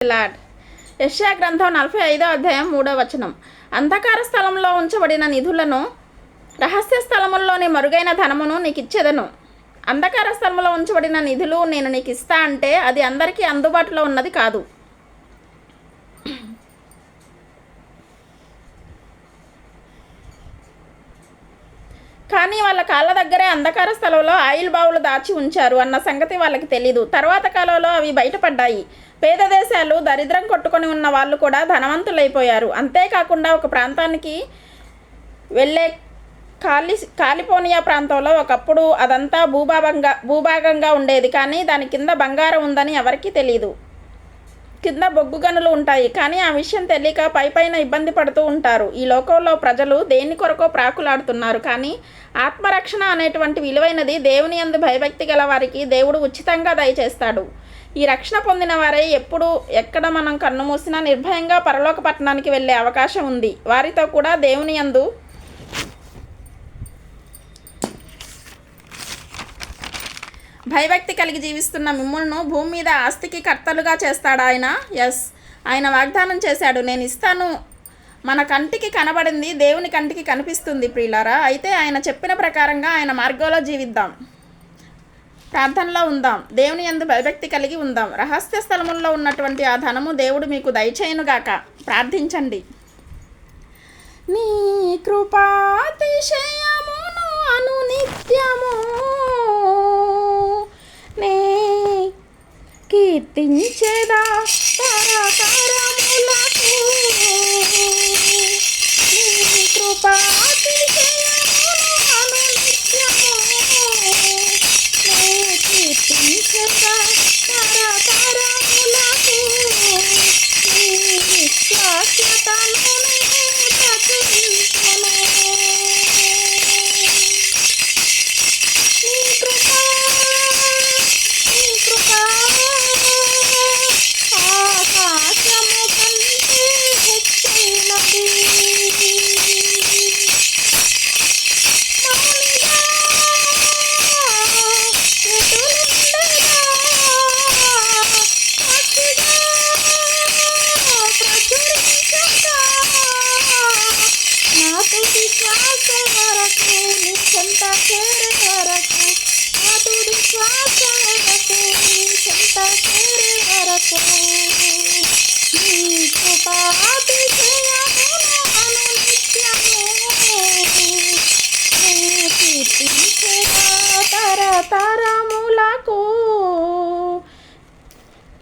Lord. యెషయా గ్రంథం 45వ అధ్యాయం 3వ వచనం. అంధకార స్థలంలో ఉంచబడిన నిధులను, రహస్య స్థలముల్లోని మరుగైన ధనమును నీకు ఇచ్చేదను. అంధకార స్థలంలో ఉంచబడిన నిధులు నేను నీకు ఇస్తా అంటే అది అందరికీ అందుబాటులో ఉన్నది కాదు. కానీ వాళ్ళ కాళ్ళ దగ్గరే అంధకార స్థలంలో ఆయిల్ బావులు దాచి ఉంచారు అన్న సంగతి వాళ్ళకి తెలీదు. తర్వాత కాలంలో అవి బయటపడ్డాయి. పేద దేశాలు, దరిద్రం కొట్టుకొని ఉన్న వాళ్ళు కూడా ధనవంతులైపోయారు. అంతేకాకుండా ఒక ప్రాంతానికి వెళ్ళే కాలిఫోర్నియా ప్రాంతంలో ఒకప్పుడు అదంతా భూభాగంగా ఉండేది. కానీ దాని కింద బంగారం ఉందని ఎవరికీ తెలియదు. కింద బొగ్గు గనులు ఉంటాయి. కానీ ఆ విషయం తెలియక పైపైన ఇబ్బంది పడుతూ ఉంటారు. ఈ లోకంలో ప్రజలు దేని కొరకో ప్రాకులాడుతున్నారు. కానీ ఆత్మరక్షణ అనేటువంటి విలువైనది దేవుని యందు భయభక్తి గల వారికి దేవుడు ఉచితంగా దయచేస్తాడు. ఈ రక్షణ పొందిన వారే ఎప్పుడు ఎక్కడ మనం కన్ను మూసినా నిర్భయంగా పరలోక పట్టణానికి వెళ్ళే అవకాశం ఉంది. వారితో కూడా దేవుని యందు భయభక్తి కలిగి జీవిస్తున్న మిమ్ములను భూమి మీద ఆస్తికి కర్తలుగా చేస్తాడు ఆయన. ఆయన వాగ్దానం చేశాడు, నేను ఇస్తాను. మన కంటికి కనబడింది దేవుని కంటికి కనిపిస్తుంది ప్రియులారా. అయితే ఆయన చెప్పిన ప్రకారంగా ఆయన మార్గంలో జీవిద్దాం, ప్రార్థనలో ఉందాం, దేవుని యందు భయభక్తి కలిగి ఉందాం. రహస్య స్థలముల్లో ఉన్నటువంటి ఆ ధనము దేవుడు మీకు దయచేయునుగాక. ప్రార్థించండి. నీ కృపాతిశయమును అనునిత్యము నే కీర్తించెదా.